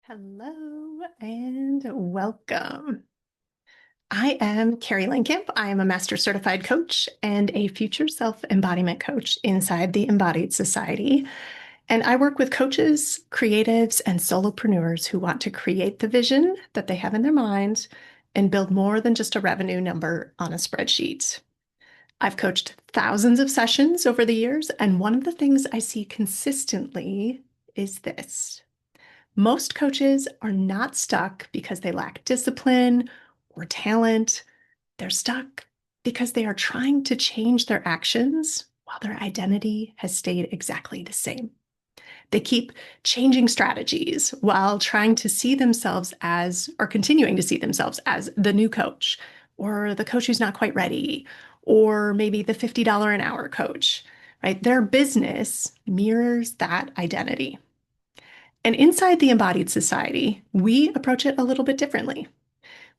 Hello and welcome. I am Carrie Linkamp. I am a master certified coach and a future self embodiment coach inside the Embodied Society. And I work with coaches, creatives, and solopreneurs who want to create the vision that they have in their mind and build more than just a revenue number on a spreadsheet. I've coached thousands of sessions over the years, and one of the things I see consistently is this. Most coaches are not stuck because they lack discipline or talent. They're stuck because they are trying to change their actions while their identity has stayed exactly the same. They keep changing strategies while trying to see themselves as, or continuing to see themselves as the new coach, or the coach who's not quite ready, or maybe the $50 an hour coach, right? Their business mirrors that identity. And inside the Embodied Society, we approach it a little bit differently.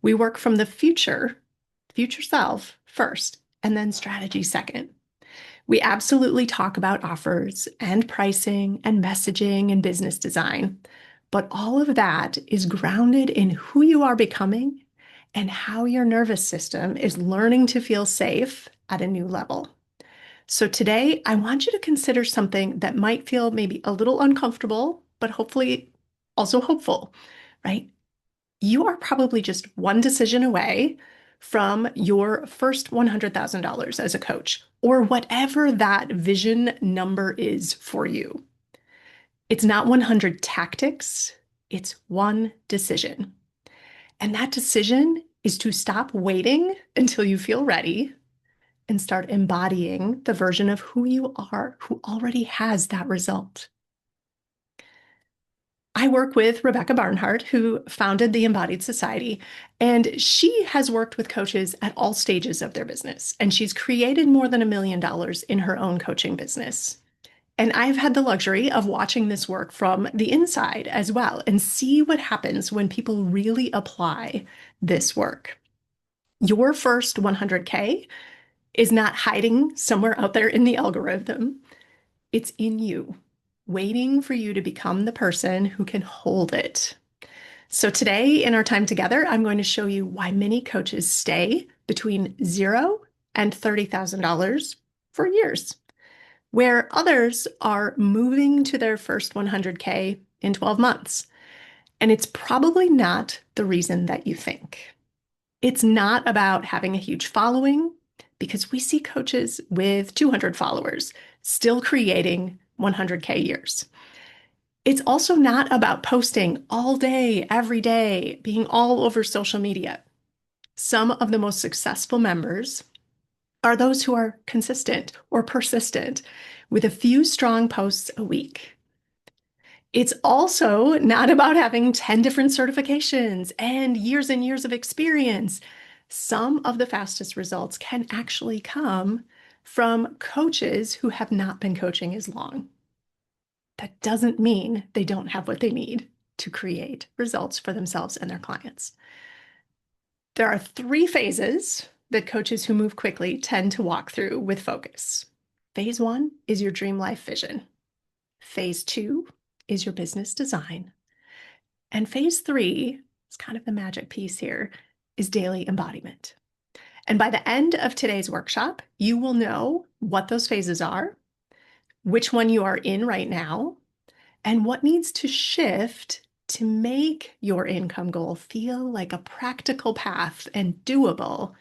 We work from the future self first, and then strategy second. We absolutely talk about offers and pricing and messaging and business design, but all of that is grounded in who you are becoming and how your nervous system is learning to feel safe at a new level. So today, I want you to consider something that might feel maybe a little uncomfortable, but hopefully also hopeful, right? You are probably just one decision away from your first $100,000 as a coach, or whatever that vision number is for you. It's not 100 tactics, it's one decision. And that decision is to stop waiting until you feel ready and start embodying the version of who you are, who already has that result. I work with Rebecca Barnhart, who founded the Embodied Society, and she has worked with coaches at all stages of their business, and she's created more than $1 million in her own coaching business. And I've had the luxury of watching this work from the inside as well and see what happens when people really apply this work. Your first 100K is not hiding somewhere out there in the algorithm. It's in you, waiting for you to become the person who can hold it. So today in our time together, I'm going to show you why many coaches stay between $0 and $30,000 for years, where others are moving to their first 100K in 12 months. And it's probably not the reason that you think. It's not about having a huge following, because we see coaches with 200 followers still creating 100K years. It's also not about posting all day, every day, being all over social media. Some of the most successful members are those who are consistent or persistent with a few strong posts a week. It's also not about having 10 different certifications and years of experience. Some of the fastest results can actually come from coaches who have not been coaching as long. That doesn't mean they don't have what they need to create results for themselves and their clients. There are 3 phases that coaches who move quickly tend to walk through with focus. Phase 1 is your dream life vision. Phase 2 is your business design. And phase 3 is kind of the magic piece here, is daily embodiment. And by the end of today's workshop, you will know what those phases are, which one you are in right now, and what needs to shift to make your income goal feel like a practical path and doable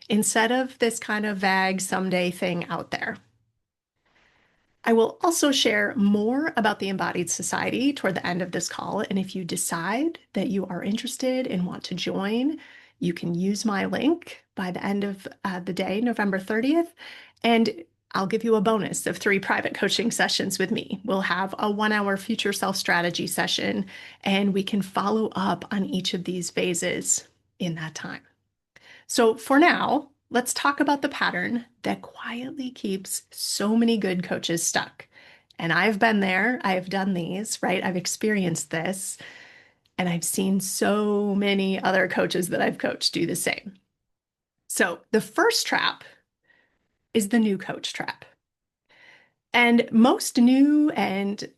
instead of this kind of vague someday thing out there. I will also share more about the Embodied Society toward the end of this call. And if you decide that you are interested and want to join, you can use my link by the end of the day, November 30th. And I'll give you a bonus of 3 private coaching sessions with me. We'll have a 1-hour future self strategy session, and we can follow up on each of these phases in that time. So for now, let's talk about the pattern that quietly keeps so many good coaches stuck. And I've been there, I've done these, right? I've experienced this, and I've seen so many other coaches that I've coached do the same. So the first trap is the new coach trap. And most new and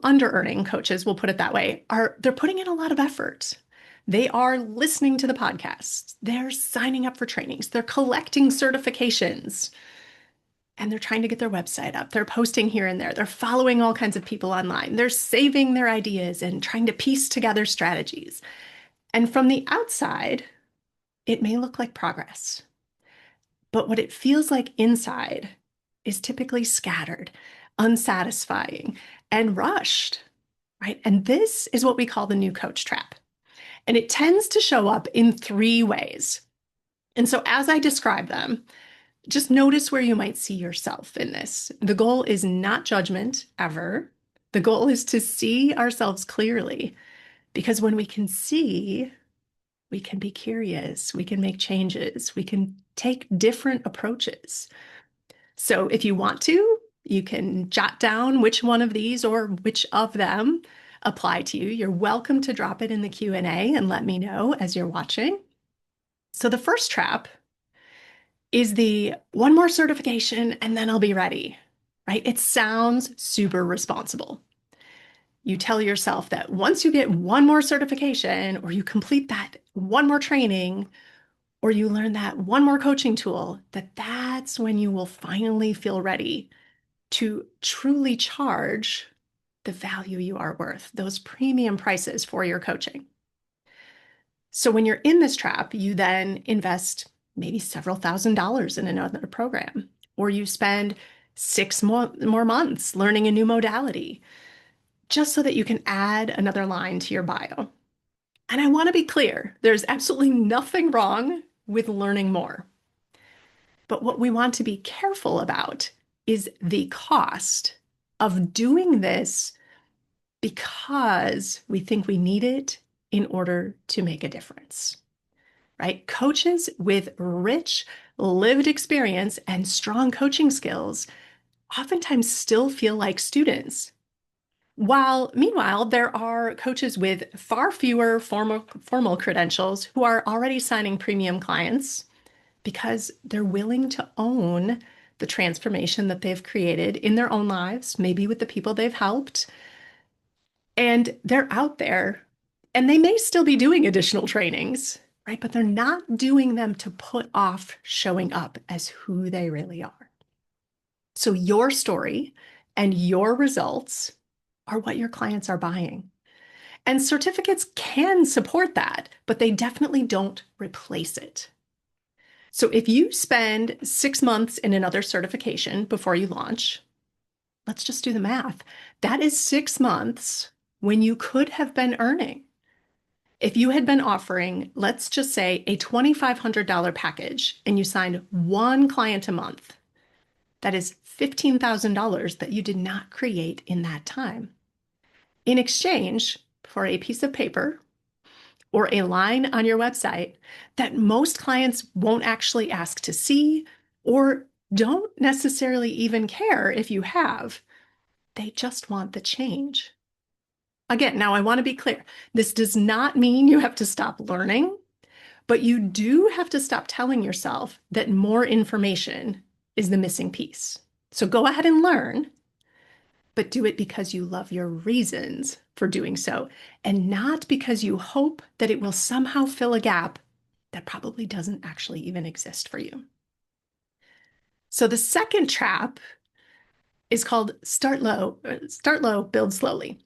under-earning coaches, we'll put it that way, they're putting in a lot of effort. They are listening to the podcasts. They're signing up for trainings. They're collecting certifications. And they're trying to get their website up. They're posting here and there. They're following all kinds of people online. They're saving their ideas and trying to piece together strategies. And from the outside, it may look like progress. But what it feels like inside is typically scattered, unsatisfying, and rushed, right? And this is what we call the new coach trap. And it tends to show up in three ways. And so as I describe them, just notice where you might see yourself in this. The goal is not judgment ever. The goal is to see ourselves clearly, because when we can see, we can be curious, we can make changes, we can take different approaches. So if you want to, you can jot down which one of these or which of them apply to you. You're welcome to drop it in the Q&A and let me know as you're watching. So the first trap is the one more certification and then I'll be ready, right? It sounds super responsible. You tell yourself that once you get one more certification or you complete that one more training or you learn that one more coaching tool, that's when you will finally feel ready to truly charge the value you are worth, those premium prices for your coaching. So when you're in this trap, you then invest maybe several $1,000s in another program, or you spend 6 more months learning a new modality just so that you can add another line to your bio. And I want to be clear, there's absolutely nothing wrong with learning more. But what we want to be careful about is the cost of doing this because we think we need it in order to make a difference, right? Coaches with rich lived experience and strong coaching skills oftentimes still feel like students. While meanwhile, there are coaches with far fewer formal credentials who are already signing premium clients because they're willing to own the transformation that they've created in their own lives, maybe with the people they've helped. And they're out there and they may still be doing additional trainings, right? But they're not doing them to put off showing up as who they really are. So your story and your results are what your clients are buying. And certificates can support that, but they definitely don't replace it. So if you spend 6 months in another certification before you launch, let's just do the math. That is 6 months when you could have been earning. If you had been offering, let's just say, a $2,500 package and you signed one client a month, that is $15,000 that you did not create in that time. In exchange for a piece of paper or a line on your website that most clients won't actually ask to see or don't necessarily even care if you have. They just want the change. Again, now I want to be clear. This does not mean you have to stop learning, but you do have to stop telling yourself that more information is the missing piece. So go ahead and learn, but do it because you love your reasons for doing so, and not because you hope that it will somehow fill a gap that probably doesn't actually even exist for you. So the second trap is called start low, build slowly.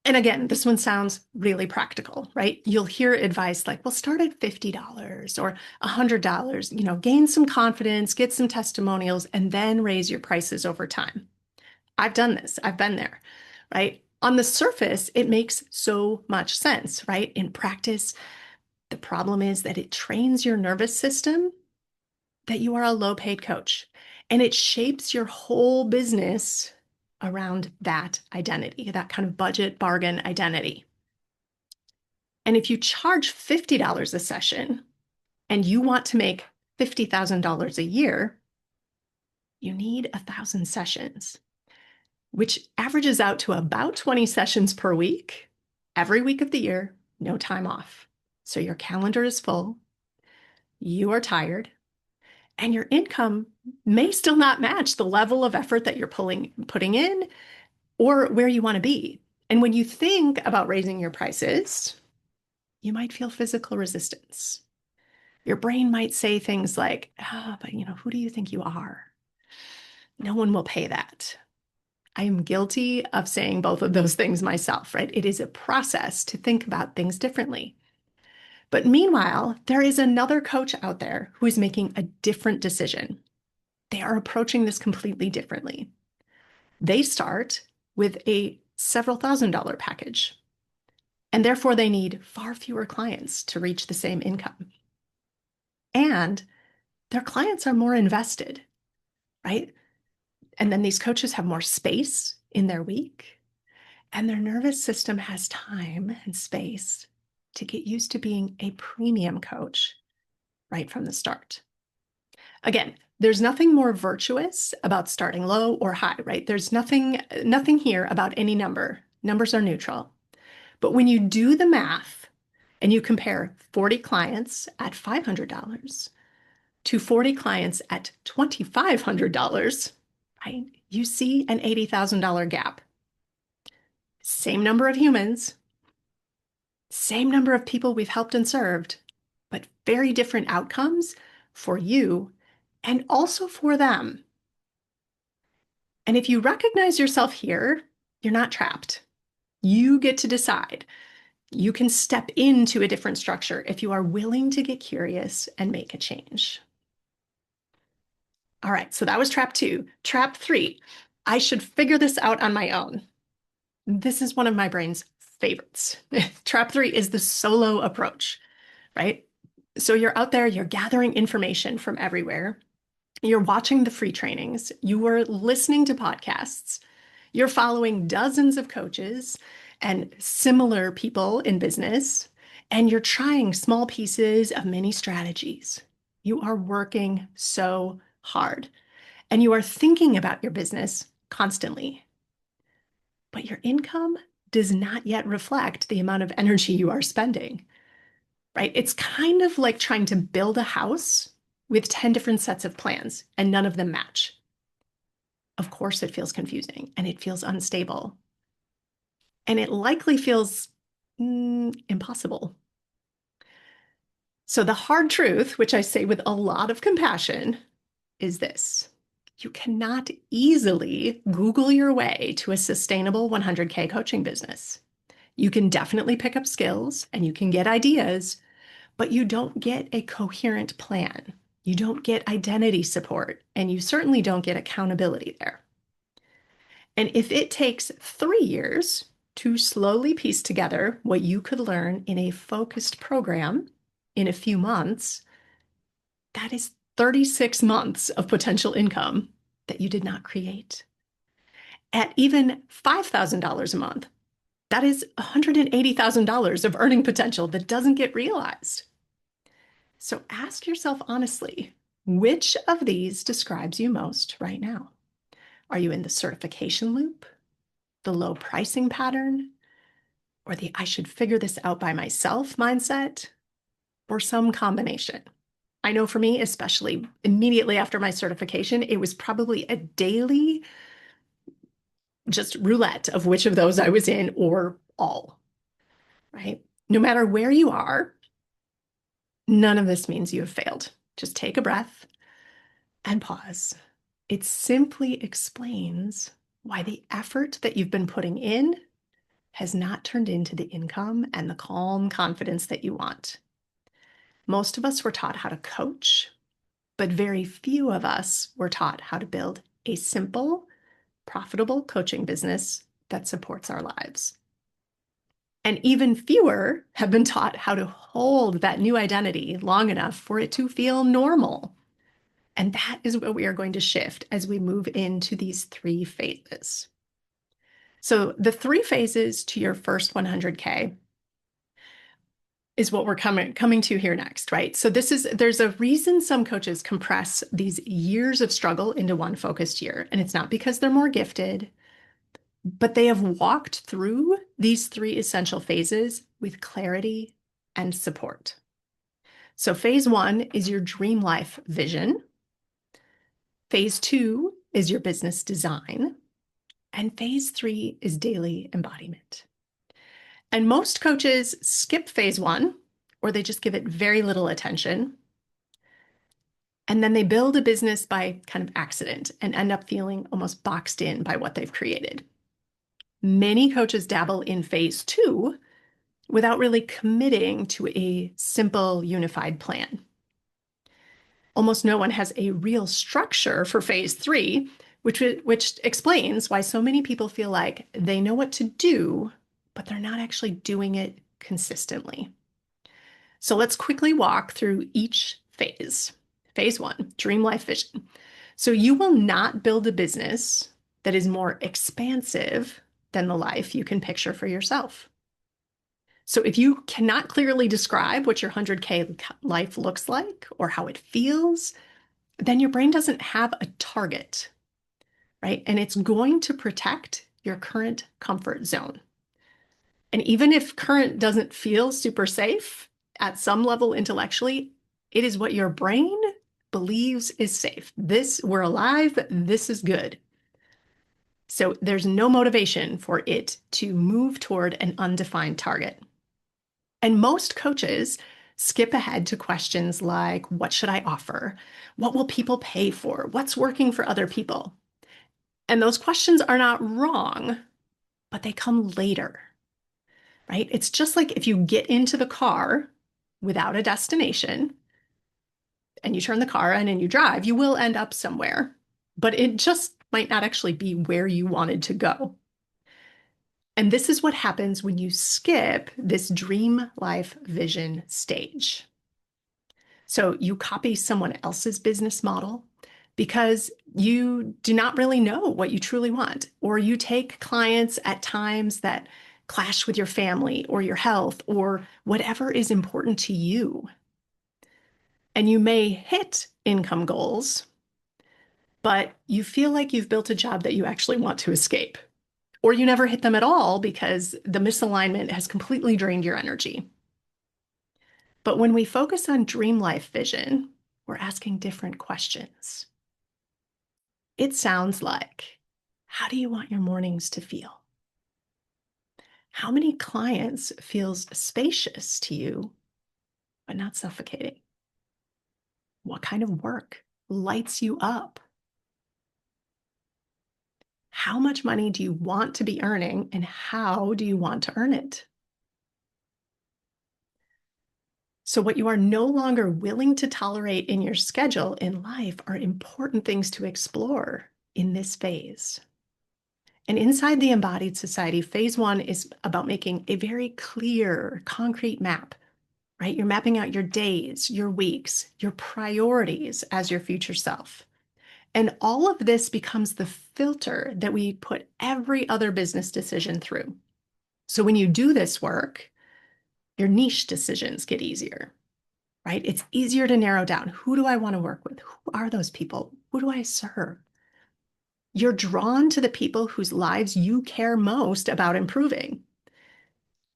And again, this one sounds really practical, right? You'll hear advice like, well, start at $50 or $100, gain some confidence, get some testimonials, and then raise your prices over time. I've done this. I've been there, right? On the surface, it makes so much sense, right? In practice, the problem is that it trains your nervous system that you are a low-paid coach, and it shapes your whole business around that identity, that kind of budget bargain identity. And if you charge $50 a session and you want to make $50,000 a year, you need 1,000 sessions, which averages out to about 20 sessions per week, every week of the year, no time off. So your calendar is full, you are tired, and your income may still not match the level of effort that you're putting in, or where you want to be. And when you think about raising your prices, you might feel physical resistance. Your brain might say things like, but who do you think you are? No one will pay that. I am guilty of saying both of those things myself, right? It is a process to think about things differently. But meanwhile, there is another coach out there who is making a different decision. They are approaching this completely differently. They start with a several $1,000s package, and therefore they need far fewer clients to reach the same income. And their clients are more invested, right? And then these coaches have more space in their week, and their nervous system has time and space to get used to being a premium coach right from the start. Again, there's nothing more virtuous about starting low or high, right? There's nothing here about any number. Numbers are neutral. But when you do the math and you compare 40 clients at $500 to 40 clients at $2,500, right? You see an $80,000 gap. Same number of humans, same number of people we've helped and served, but very different outcomes for you and also for them. And if you recognize yourself here, you're not trapped. You get to decide. You can step into a different structure if you are willing to get curious and make a change. All right, so that was trap 2. Trap 3, I should figure this out on my own. This is one of my brain's favorites. Trap 3 is the solo approach, right? So you're out there, you're gathering information from everywhere. You're watching the free trainings. You are listening to podcasts. You're following dozens of coaches and similar people in business, and you're trying small pieces of mini strategies. You are working so hard, and you are thinking about your business constantly. But your income does not yet reflect the amount of energy you are spending, right? It's kind of like trying to build a house with 10 different sets of plans and none of them match. Of course, it feels confusing and it feels unstable. And it likely feels impossible. So the hard truth, which I say with a lot of compassion, is this. You cannot easily Google your way to a sustainable 100K coaching business. You can definitely pick up skills and you can get ideas, but you don't get a coherent plan. You don't get identity support, and you certainly don't get accountability there. And if it takes 3 years to slowly piece together what you could learn in a focused program in a few months, that is 36 months of potential income that you did not create. At even $5,000 a month, that is $180,000 of earning potential that doesn't get realized. So ask yourself honestly, which of these describes you most right now? Are you in the certification loop, the low pricing pattern, or the I should figure this out by myself mindset, or some combination? I know for me, especially immediately after my certification, it was probably a daily just roulette of which of those I was in or all, right? No matter where you are, none of this means you have failed. Just take a breath and pause. It simply explains why the effort that you've been putting in has not turned into the income and the calm confidence that you want. Most of us were taught how to coach, but very few of us were taught how to build a simple, profitable coaching business that supports our lives. And even fewer have been taught how to hold that new identity long enough for it to feel normal. And that is what we are going to shift as we move into these 3 phases. So the 3 phases to your first 100K is what we're coming to here next, right? So there's a reason some coaches compress these years of struggle into one focused year. And it's not because they're more gifted, but they have walked through these 3 essential phases with clarity and support. So phase 1 is your dream life vision. Phase 2 is your business design. And phase three is daily embodiment. And most coaches skip phase one, or they just give it very little attention. And then they build a business by kind of accident and end up feeling almost boxed in by what they've created. Many coaches dabble in phase two without really committing to a simple, unified plan. Almost no one has a real structure for phase three, which explains why so many people feel like they know what to do, but they're not actually doing it consistently. So let's quickly walk through each phase. Phase one, dream life vision. So you will not build a business that is more expansive than the life you can picture for yourself. So if you cannot clearly describe what your 100K life looks like or how it feels, then your brain doesn't have a target, right? And it's going to protect your current comfort zone. And even if current doesn't feel super safe at some level intellectually, it is what your brain believes is safe. We're alive, this is good. So there's no motivation for it to move toward an undefined target. And most coaches skip ahead to questions like, what should I offer? What will people pay for? What's working for other people? And those questions are not wrong, but they come later, right? It's just like if you get into the car without a destination and you turn the car on and you drive, you will end up somewhere, but it just might not actually be where you wanted to go. And this is what happens when you skip this dream life vision stage. So you copy someone else's business model because you do not really know what you truly want, or you take clients at times that clash with your family or your health or whatever is important to you. And you may hit income goals, but you feel like you've built a job that you actually want to escape, or you never hit them at all because the misalignment has completely drained your energy. But when we focus on dream life vision, we're asking different questions. It sounds like, how do you want your mornings to feel? How many clients feels spacious to you, but not suffocating? What kind of work lights you up? How much money do you want to be earning, and how do you want to earn it? So what you are no longer willing to tolerate in your schedule in life are important things to explore in this phase. And inside the Embodied Society, phase one is about making a very clear, concrete map, right? You're mapping out your days, your weeks, your priorities as your future self. And all of this becomes the filter that we put every other business decision through. So when you do this work, your niche decisions get easier, right? It's easier to narrow down. Who do I want to work with? Who are those people? Who do I serve? You're drawn to the people whose lives you care most about improving.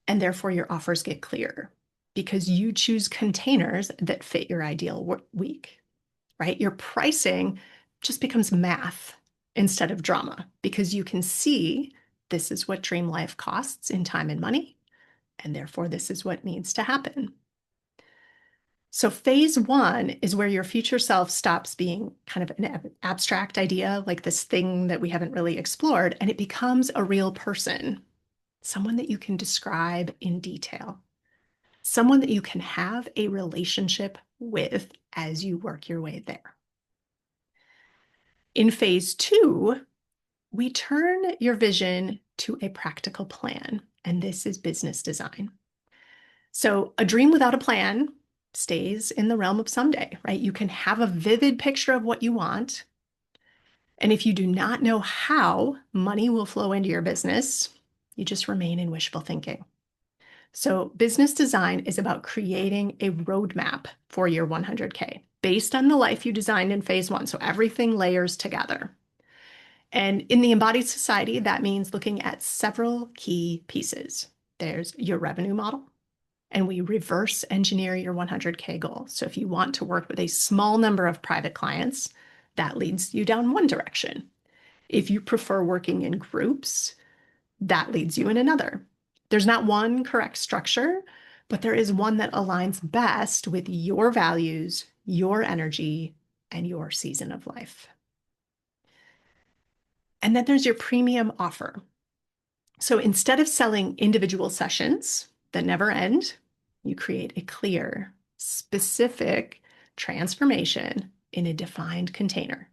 And therefore, your offers get clearer because you choose containers that fit your ideal week, right? Your pricing just becomes math instead of drama because you can see this is what dream life costs in time and money. And therefore, this is what needs to happen. So phase one is where your future self stops being kind of an abstract idea, like this thing that we haven't really explored, and it becomes a real person, someone that you can describe in detail, someone that you can have a relationship with as you work your way there. In phase two, we turn your vision to a practical plan, and this is business design. So a dream without a plan stays in the realm of someday, right? You can have a vivid picture of what you want. And if you do not know how money will flow into your business, you just remain in wishful thinking. So business design is about creating a roadmap for your 100K based on the life you designed in phase one. So everything layers together. And in the Embodied Society, that means looking at several key pieces. There's your revenue model, and we reverse engineer your 100K goal. So if you want to work with a small number of private clients, that leads you down one direction. If you prefer working in groups, that leads you in another. There's not one correct structure, but there is one that aligns best with your values, your energy, and your season of life. And then there's your premium offer. So instead of selling individual sessions that never end, you create a clear, specific transformation in a defined container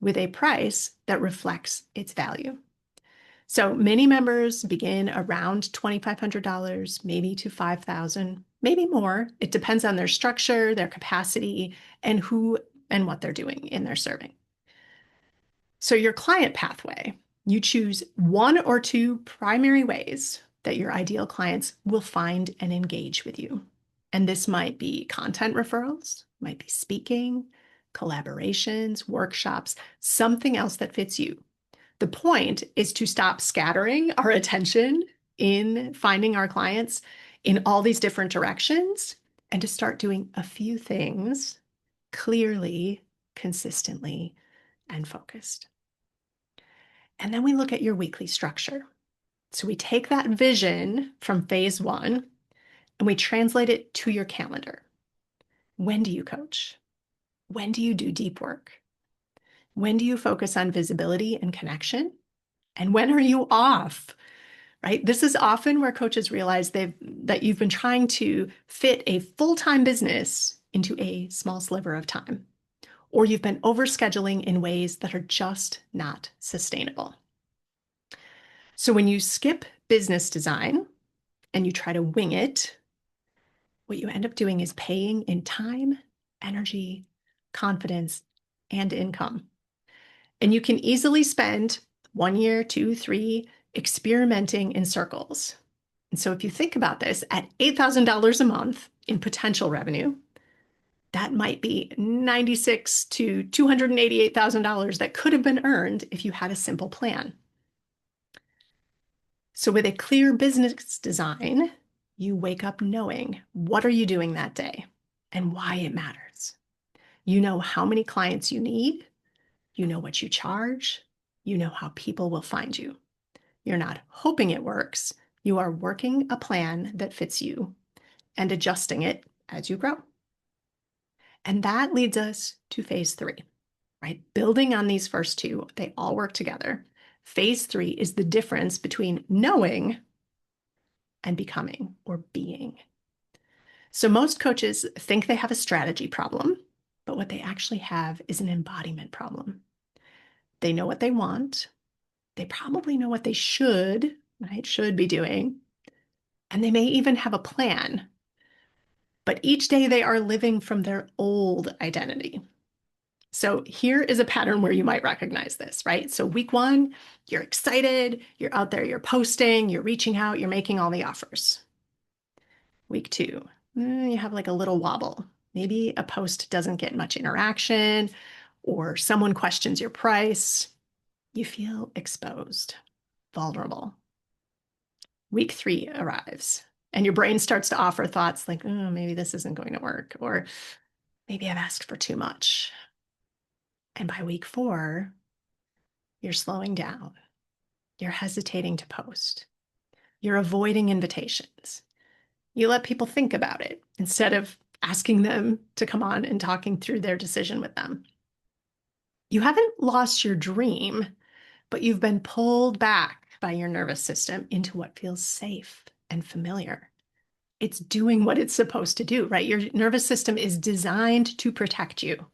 with a price that reflects its value. So many members begin around $2,500, maybe to $5,000, maybe more. It depends on their structure, their capacity, and who and what they're doing in their serving. So your client pathway, you choose one or two primary ways that your ideal clients will find and engage with you. And this might be content referrals, might be speaking, collaborations, workshops, something else that fits you. The point is to stop scattering our attention in finding our clients in all these different directions and to start doing a few things clearly, consistently, and focused. And then we look at your weekly structure. So we take that vision from phase one and we translate it to your calendar. When do you coach? When do you do deep work? When do you focus on visibility and connection? And when are you off? Right? This is often where coaches realize that you've been trying to fit a full-time business into a small sliver of time, or you've been overscheduling in ways that are just not sustainable. So when you skip business design and you try to wing it, what you end up doing is paying in time, energy, confidence, and income. And you can easily spend 1 year, 2, 3 experimenting in circles. And so if you think about this, at $8,000 a month in potential revenue, that might be $96,000 to $288,000 that could have been earned if you had a simple plan. So with a clear business design, you wake up knowing what are you doing that day and why it matters. You know how many clients you need, you know what you charge, you know how people will find you. You're not hoping it works, you are working a plan that fits you and adjusting it as you grow. And that leads us to phase three, right? Building on these first two, they all work together. Phase three is the difference between knowing and becoming or being. So most coaches think they have a strategy problem, but what they actually have is an embodiment problem. They know what they want. They probably know what they should, right, should be doing. And they may even have a plan. But each day they are living from their old identity. So here is a pattern where you might recognize this, right? So week one, you're excited, you're out there, you're posting, you're reaching out, you're making all the offers. Week two, you have like a little wobble. Maybe a post doesn't get much interaction or someone questions your price. You feel exposed, vulnerable. Week three arrives and your brain starts to offer thoughts like, oh, maybe this isn't going to work, or maybe I've asked for too much. And by week four, you're slowing down. You're hesitating to post. You're avoiding invitations. You let people think about it instead of asking them to come on and talking through their decision with them. You haven't lost your dream, but you've been pulled back by your nervous system into what feels safe and familiar. It's doing what it's supposed to do, right? Your nervous system is designed to protect you.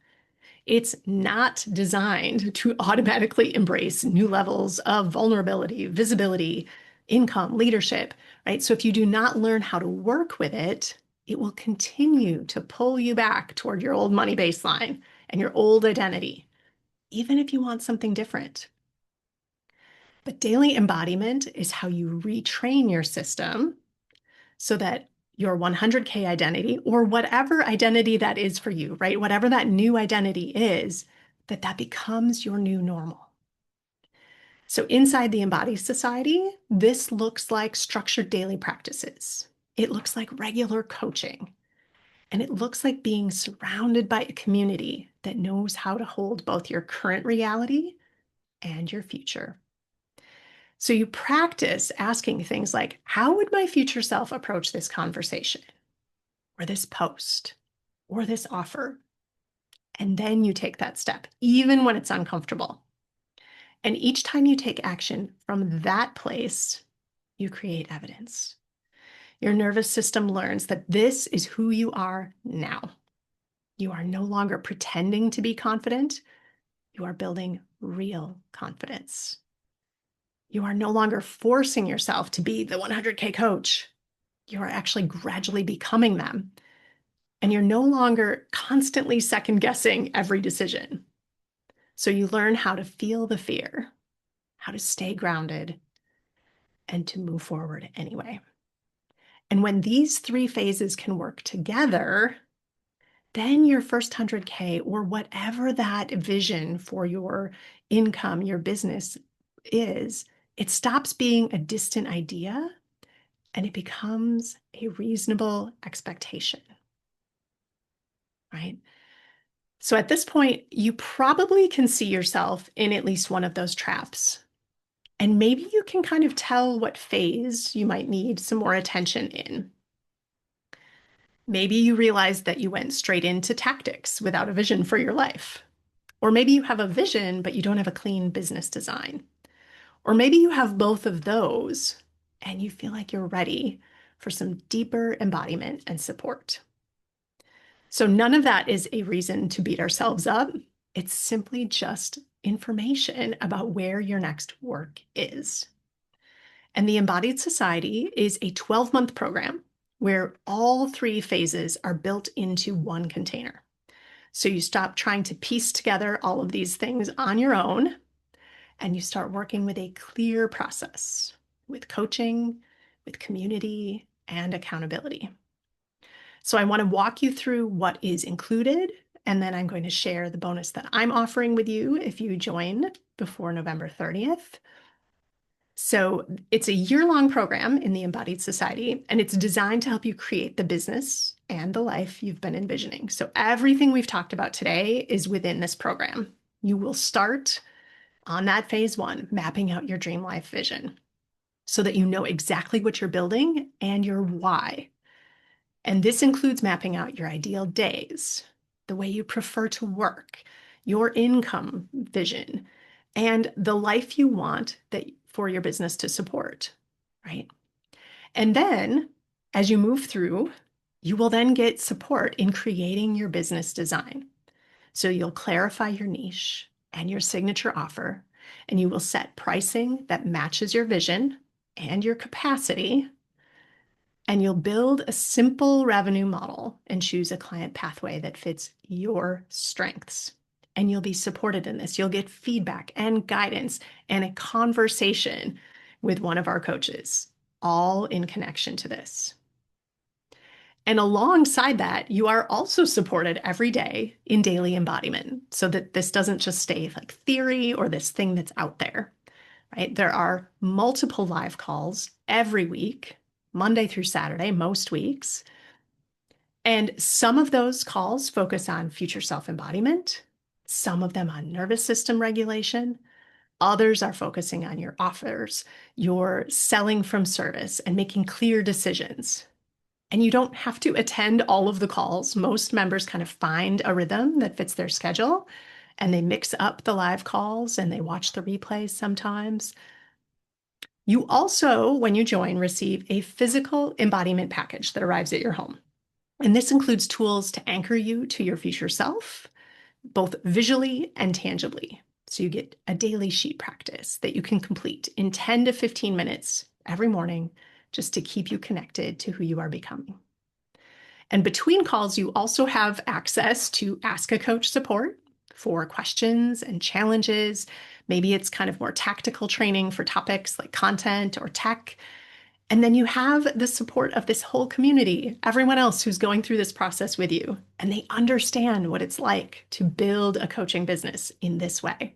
It's not designed to automatically embrace new levels of vulnerability, visibility, income, leadership, right? So if you do not learn how to work with it, it will continue to pull you back toward your old money baseline and your old identity, even if you want something different. But daily embodiment is how you retrain your system so that your 100K identity, or whatever identity that is for you, right? Whatever that new identity is, that becomes your new normal. So inside the Embodied Society, this looks like structured daily practices. It looks like regular coaching. And it looks like being surrounded by a community that knows how to hold both your current reality and your future. So you practice asking things like, how would my future self approach this conversation or this post or this offer? And then you take that step, even when it's uncomfortable. And each time you take action from that place, you create evidence. Your nervous system learns that this is who you are now. You are no longer pretending to be confident. You are building real confidence. You are no longer forcing yourself to be the 100K coach. You are actually gradually becoming them. And you're no longer constantly second guessing every decision. So you learn how to feel the fear, how to stay grounded, and to move forward anyway. And when these three phases can work together, then your first 100K or whatever that vision for your income, your business is, it stops being a distant idea and it becomes a reasonable expectation, right? So at this point, you probably can see yourself in at least one of those traps. And maybe you can kind of tell what phase you might need some more attention in. Maybe you realize that you went straight into tactics without a vision for your life. Or maybe you have a vision, but you don't have a clean business design. Or maybe you have both of those and you feel like you're ready for some deeper embodiment and support. So none of that is a reason to beat ourselves up. It's simply just information about where your next work is. And the Embodied Society is a 12-month program where all three phases are built into one container. So you stop trying to piece together all of these things on your own, and you start working with a clear process, with coaching, with community, and accountability. So I want to walk you through what is included, and then I'm going to share the bonus that I'm offering with you if you join before November 30th. So it's a year-long program in the Embodied Society, and it's designed to help you create the business and the life you've been envisioning. So everything we've talked about today is within this program. You will start on that phase one, mapping out your dream life vision so that you know exactly what you're building and your why. And this includes mapping out your ideal days, the way you prefer to work, your income vision, and the life you want that for your business to support, right? And then as you move through, you will then get support in creating your business design. So you'll clarify your niche and your signature offer, and you will set pricing that matches your vision and your capacity. And you'll build a simple revenue model and choose a client pathway that fits your strengths. And you'll be supported in this. You'll get feedback and guidance and a conversation with one of our coaches, all in connection to this. And alongside that, you are also supported every day in daily embodiment so that this doesn't just stay like theory or this thing that's out there, right? There are multiple live calls every week, Monday through Saturday, most weeks. And some of those calls focus on future self-embodiment, some of them on nervous system regulation. Others are focusing on your offers, your selling from service, and making clear decisions. And you don't have to attend all of the calls. Most members kind of find a rhythm that fits their schedule, and they mix up the live calls and they watch the replays sometimes. You also, when you join, receive a physical embodiment package that arrives at your home. And this includes tools to anchor you to your future self, both visually and tangibly. So you get a daily sheet practice that you can complete in 10 to 15 minutes every morning, just to keep you connected to who you are becoming. And between calls, you also have access to Ask a Coach support for questions and challenges. Maybe it's kind of more tactical training for topics like content or tech. And then you have the support of this whole community, everyone else who's going through this process with you, and they understand what it's like to build a coaching business in this way.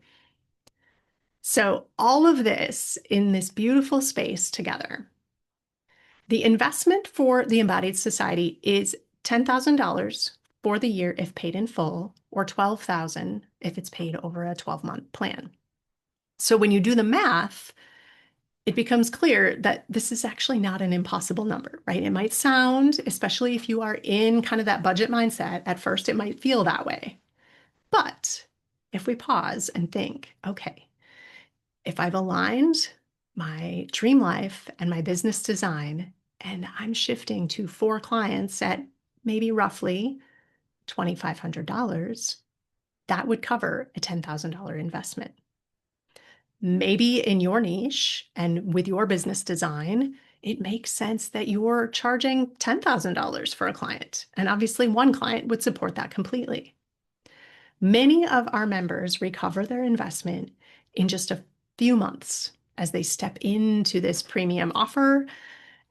So all of this in this beautiful space together. The investment for the Embodied Society is $10,000 for the year if paid in full, or $12,000 if it's paid over a 12-month plan. So when you do the math, it becomes clear that this is actually not an impossible number, right? It might sound, especially if you are in kind of that budget mindset, at first it might feel that way. But if we pause and think, okay, if I've aligned my dream life and my business design, and I'm shifting to 4 clients at maybe roughly $2,500, that would cover a $10,000 investment. Maybe in your niche and with your business design, it makes sense that you're charging $10,000 for a client. And obviously, one client would support that completely. Many of our members recover their investment in just a few months as they step into this premium offer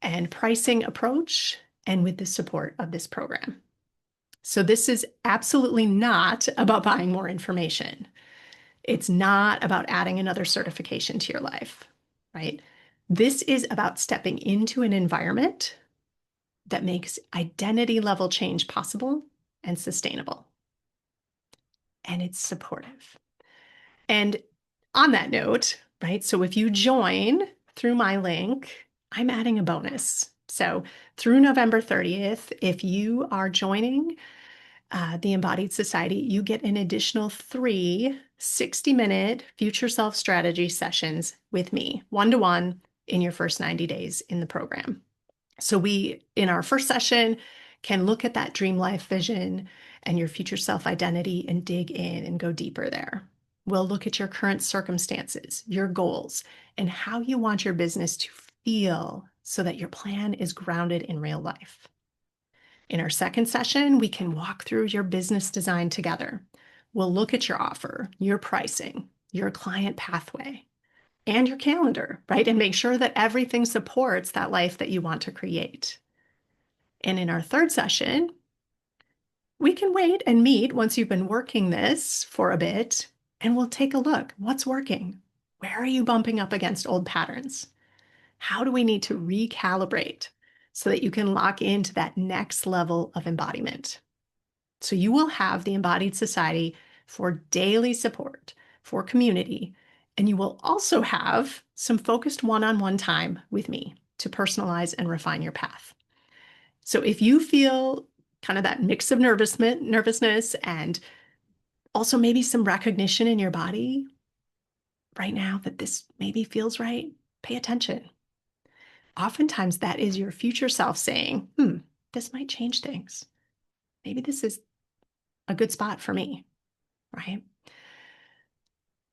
and pricing approach and with the support of this program. So, this is absolutely not about buying more information. It's not about adding another certification to your life, right? This is about stepping into an environment that makes identity level change possible and sustainable. And it's supportive. And on that note, right? So if you join through my link, I'm adding a bonus. So through November 30th, if you are joining the Embodied Society, you get an additional 3 60-minute future self strategy sessions with me, one-to-one, in your first 90 days in the program. So we, in our first session, can look at that dream life vision and your future self identity and dig in and go deeper there. We'll look at your current circumstances, your goals, and how you want your business to feel so that your plan is grounded in real life. In our second session, we can walk through your business design together. We'll look at your offer, your pricing, your client pathway, and your calendar, right? And make sure that everything supports that life that you want to create. And in our third session, we can wait and meet once you've been working this for a bit, and we'll take a look. What's working? Where are you bumping up against old patterns? How do we need to recalibrate so that you can lock into that next level of embodiment? So you will have the Embodied Society for daily support, for community, and you will also have some focused one-on-one time with me to personalize and refine your path. So if you feel kind of that mix of nervousness and also maybe some recognition in your body right now that this maybe feels right, pay attention. Oftentimes that is your future self saying, this might change things. Maybe this is a good spot for me, right?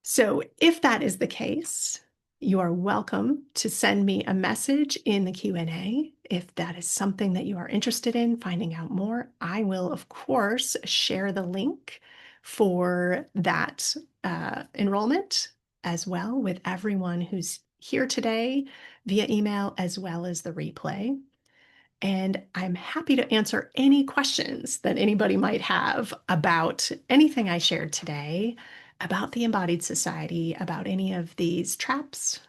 So if that is the case, you are welcome to send me a message in the Q&A. If that is something that you are interested in finding out more, I will, of course, share the link for that enrollment as well with everyone who's here today via email as well as the replay. And I'm happy to answer any questions that anybody might have about anything I shared today, about the Embodied Society, about any of these traps,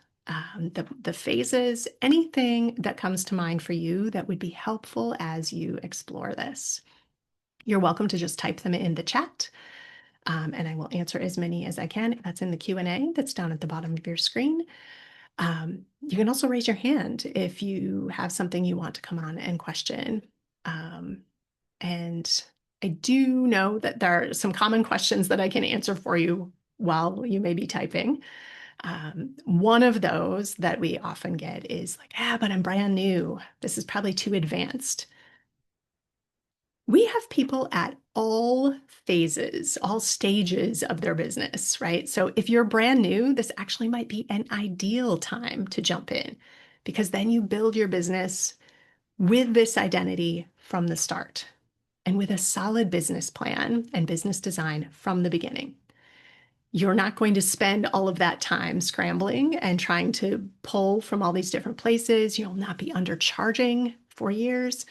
the phases, anything that comes to mind for you that would be helpful as you explore this. You're welcome to just type them in the chat, and I will answer as many as I can. That's in the Q&A that's down at the bottom of your screen. You can also raise your hand if you have something you want to come on and question. And I do know that there are some common questions that I can answer for you while you may be typing. One of those that we often get is like, but I'm brand new. This is probably too advanced. We have people at all phases, all stages of their business, right? So if you're brand new, this actually might be an ideal time to jump in because then you build your business with this identity from the start and with a solid business plan and business design from the beginning. You're not going to spend all of that time scrambling and trying to pull from all these different places. You'll not be undercharging for years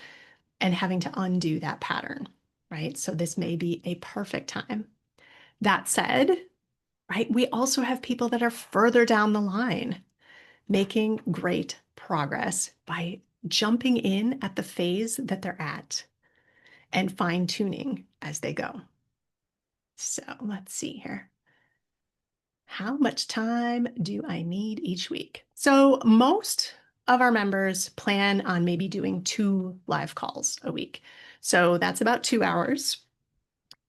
and having to undo that pattern, right? So this may be a perfect time. That said, right, we also have people that are further down the line making great progress by jumping in at the phase that they're at and fine tuning as they go. So let's see here. How much time do I need each week? So most of our members plan on maybe doing 2 live calls a week. So that's about 2 hours.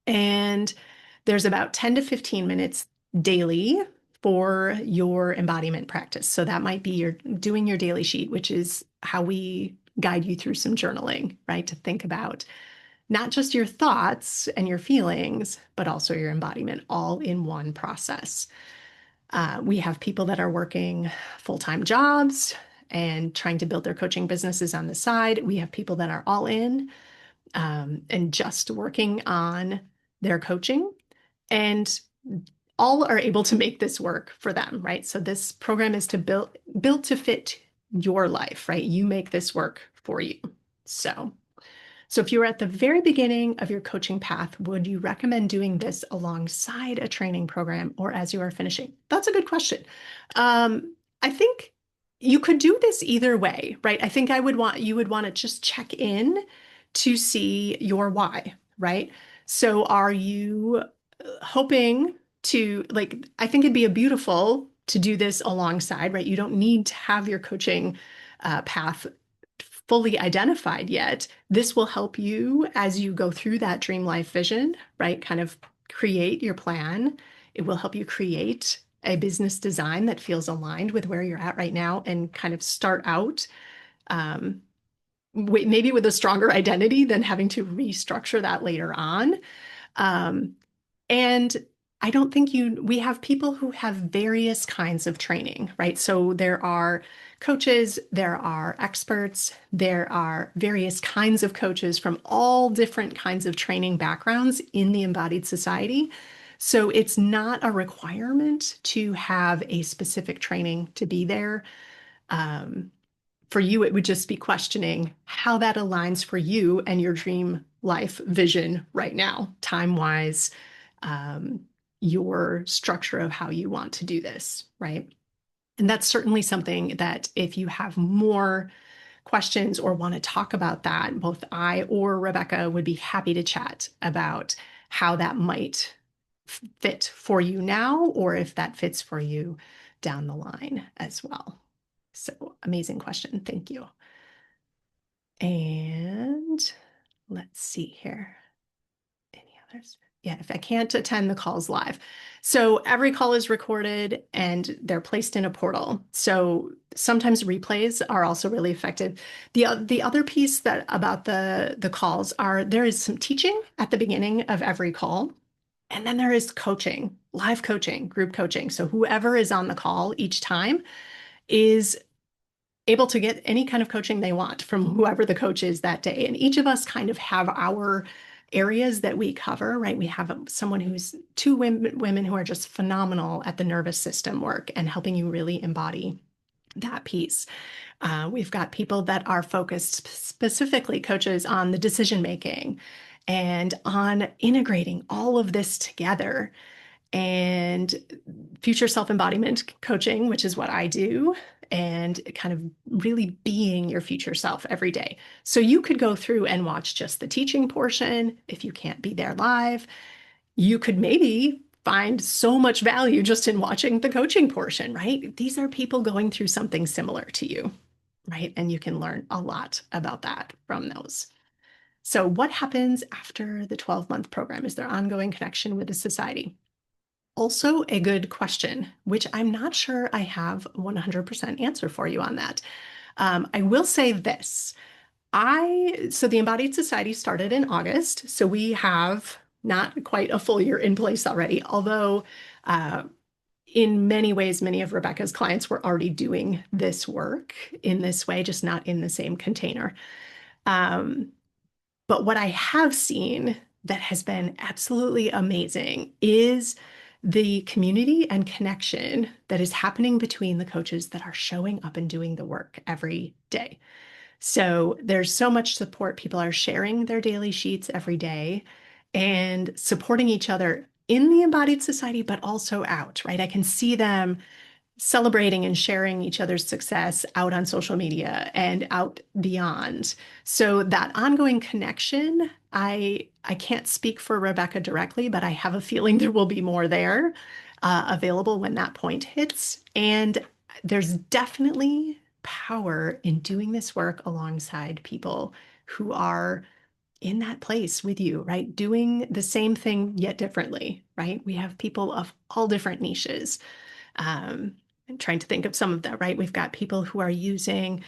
And there's about 10 to 15 minutes daily for your embodiment practice. So that might be your doing your daily sheet, which is how we guide you through some journaling, right? To think about not just your thoughts and your feelings, but also your embodiment all in one process. We have people that are working full-time jobs and trying to build their coaching businesses on the side. We have people that are all in and just working on their coaching, and all are able to make this work for them, right? So this program is to build to fit your life, right? You make this work for you. So if you were at the very beginning of your coaching path, would you recommend doing this alongside a training program or as you are finishing? That's a good question. I think you could do this either way, right? I think you would want to just check in to see your why, right? So are you hoping to I think it'd be a beautiful to do this alongside, right? You don't need to have your coaching path fully identified yet. This will help you as you go through that dream life vision, right? Kind of create your plan. It will help you create a business design that feels aligned with where you're at right now and kind of start out um, maybe with a stronger identity than having to restructure that later on. Um, and I don't think we have people who have various kinds of training, right? So there are coaches, there are experts, there are various kinds of coaches from all different kinds of training backgrounds in the Embodied Society. So it's not a requirement to have a specific training to be there. Um, for you, it would just be questioning how that aligns for you and your dream life vision right now, time-wise, um, your structure of how you want to do this, right? And that's certainly something that if you have more questions or want to talk about that, both I or Rebecca would be happy to chat about how that might fit for you now, or if that fits for you down the line as well. So amazing question. Thank you. And let's see here. Any others? Yeah, if I can't attend the calls live. So every call is recorded and they're placed in a portal. So sometimes replays are also really effective. The other piece that about the calls are there is some teaching at the beginning of every call. And then there is coaching, live coaching, group coaching. So whoever is on the call each time is able to get any kind of coaching they want from whoever the coach is that day. And each of us kind of have our areas that we cover, right? We have someone who's two women who are just phenomenal at the nervous system work and helping you really embody that piece. We've got people that are focused specifically, coaches, on the decision making and on integrating all of this together, and future self-embodiment coaching, which is what I do, and kind of really being your future self every day. So you could go through and watch just the teaching portion if you can't be there live. You could maybe find so much value just in watching the coaching portion, right? These are people going through something similar to you, right? And you can learn a lot about that from those. So what happens after the 12-month program? Is there ongoing connection with the society? Also a good question, which I'm not sure I have 100% answer for you on that. I will say this. So the Embodied Society started in August, so we have not quite a full year in place already, although in many ways, many of Rebecca's clients were already doing this work in this way, just not in the same container. But what I have seen that has been absolutely amazing is the community and connection that is happening between the coaches that are showing up and doing the work every day. So there's so much support. People are sharing their daily sheets every day and supporting each other in the Embodied Society, but also out, right? I can see them celebrating and sharing each other's success out on social media and out beyond. So that ongoing connection, I can't speak for Rebecca directly, but I have a feeling there will be more there available when that point hits. And there's definitely power in doing this work alongside people who are in that place with you, right? Doing the same thing yet differently, right? We have people of all different niches. I'm trying to think of some of that, right? We've got people who are using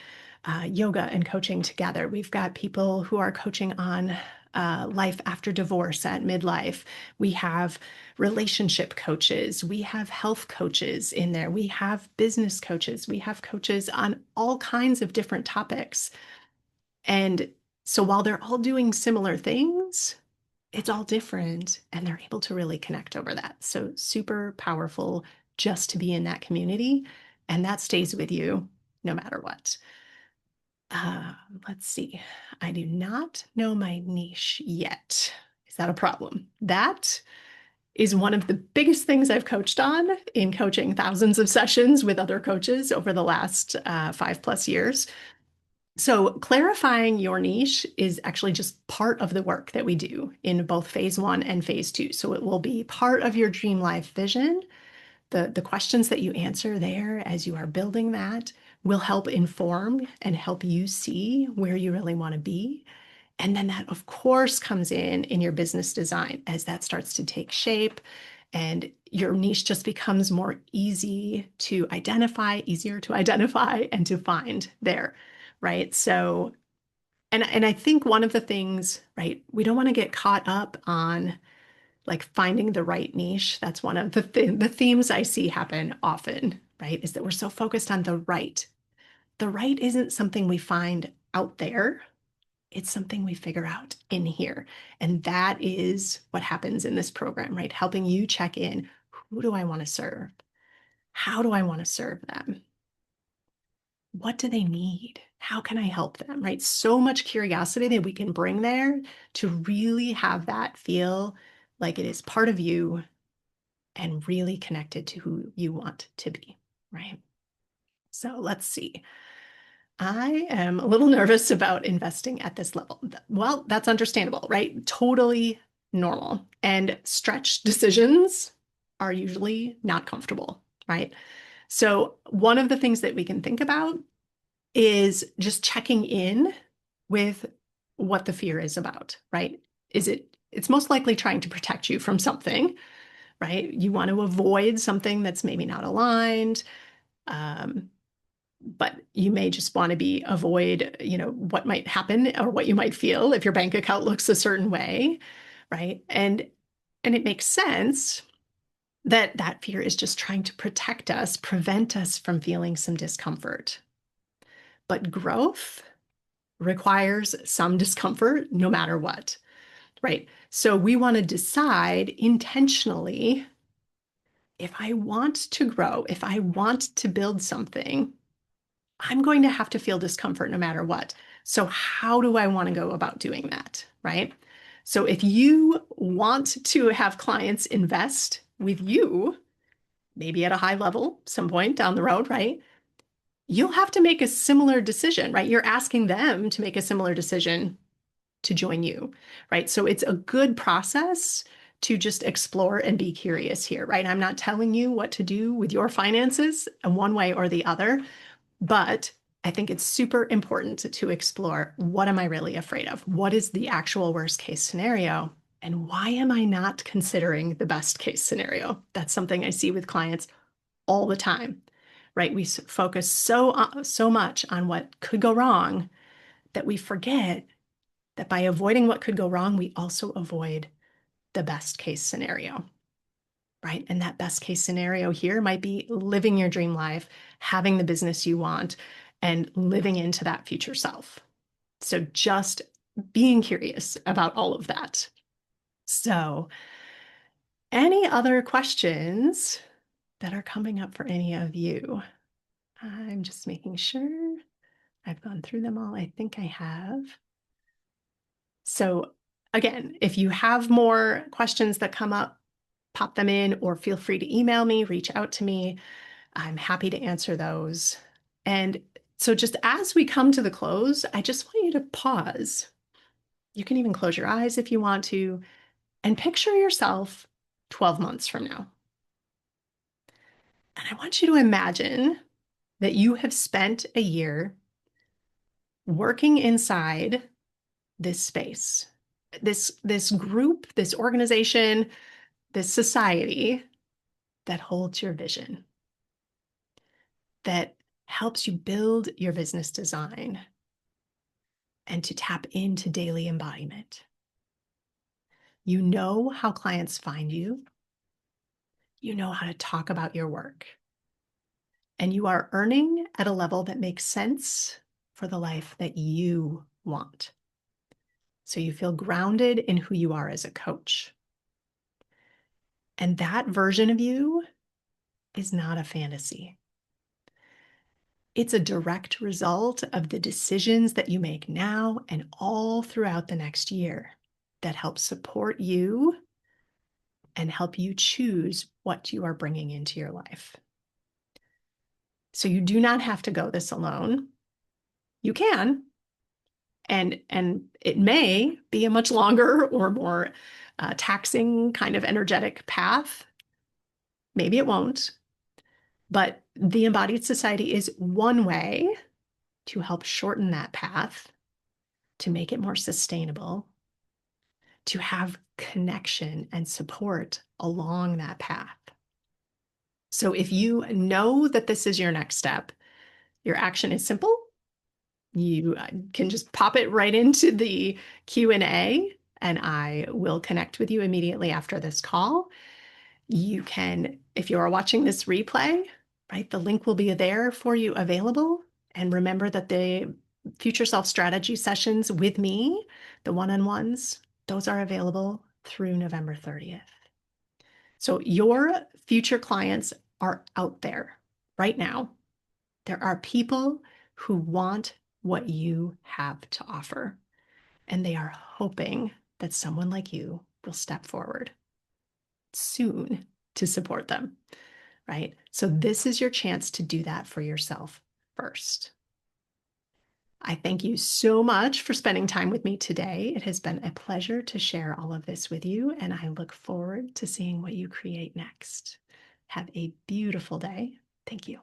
yoga and coaching together. We've got people who are coaching on life after divorce at midlife. We have relationship coaches. We have health coaches in there. We have business coaches. We have coaches on all kinds of different topics. And so while they're all doing similar things, it's all different and they're able to really connect over that. So super powerful just to be in that community. And that stays with you no matter what. Uh, let's see. I do not know my niche yet. Is that a problem? That is one of the biggest things I've coached on in coaching thousands of sessions with other coaches over the last 5+ years. So clarifying your niche is actually just part of the work that we do in both phase one and phase two. So it will be part of your dream life vision. The questions that you answer there as you are building that will help inform and help you see where you really want to be. And then that, of course, comes in your business design as that starts to take shape and your niche just becomes more easier to identify and to find there, right? So, and I think one of the things, right, we don't want to get caught up on like finding the right niche. That's one of the themes I see happen often, right? Is that we're so focused on the right. The right isn't something we find out there. It's something we figure out in here. And that is what happens in this program, right? Helping you check in. Who do I want to serve? How do I want to serve them? What do they need? How can I help them, right? So much curiosity that we can bring there to really have that feel like it is part of you and really connected to who you want to be, right? So let's see. I am a little nervous about investing at this level. Well, that's understandable, right? Totally normal. And stretch decisions are usually not comfortable, right? So, one of the things that we can think about is just checking in with what the fear is about, right? It's most likely trying to protect you from something, right? You want to avoid something that's maybe not aligned. Um, but you may just want to avoid, what might happen or what you might feel if your bank account looks a certain way, right? And it makes sense that that fear is just trying to protect us, prevent us from feeling some discomfort. But growth requires some discomfort no matter what, right? So we want to decide intentionally if I want to grow, if I want to build something, I'm going to have to feel discomfort no matter what. So, how do I want to go about doing that? Right. So, if you want to have clients invest with you, maybe at a high level, some point down the road, right? You'll have to make a similar decision, right? You're asking them to make a similar decision to join you, right? So, it's a good process to just explore and be curious here, right? I'm not telling you what to do with your finances in one way or the other. But I think it's super important to explore what am I really afraid of? What is the actual worst case scenario? And why am I not considering the best case scenario? That's something I see with clients all the time, right? We focus so much on what could go wrong that we forget that by avoiding what could go wrong, we also avoid the best case scenario, right? And that best case scenario here might be living your dream life, having the business you want, and living into that future self. So just being curious about all of that. So, any other questions that are coming up for any of you? I'm just making sure I've gone through them all. I think I have. So, again, if you have more questions that come up, pop them in or feel free to email me, reach out to me. I'm happy to answer those. And so just as we come to the close, I just want you to pause. You can even close your eyes if you want to, and picture yourself 12 months from now. And I want you to imagine that you have spent a year working inside this space, this group, this organization, this society that holds your vision, that helps you build your business design and to tap into daily embodiment. You know how clients find you. You know how to talk about your work. And you are earning at a level that makes sense for the life that you want. So you feel grounded in who you are as a coach. And that version of you is not a fantasy. It's a direct result of the decisions that you make now and all throughout the next year that help support you and help you choose what you are bringing into your life. So you do not have to go this alone. You can, and it may be a much longer or more taxing kind of energetic path. Maybe it won't, but the Embodied Society is one way to help shorten that path, to make it more sustainable, to have connection and support along that path. So if you know that this is your next step, your action is simple. You can just pop it right into the Q&A, and I will connect with you immediately after this call. You can, if you are watching this replay, right, the link will be there for you available. And remember that the Future Self Strategy sessions with me, the one-on-ones, those are available through November 30th. So your future clients are out there right now. There are people who want what you have to offer, and they are hoping that someone like you will step forward soon to support them, right? So this is your chance to do that for yourself first. I thank you so much for spending time with me today. It has been a pleasure to share all of this with you, and I look forward to seeing what you create next. Have a beautiful day. Thank you.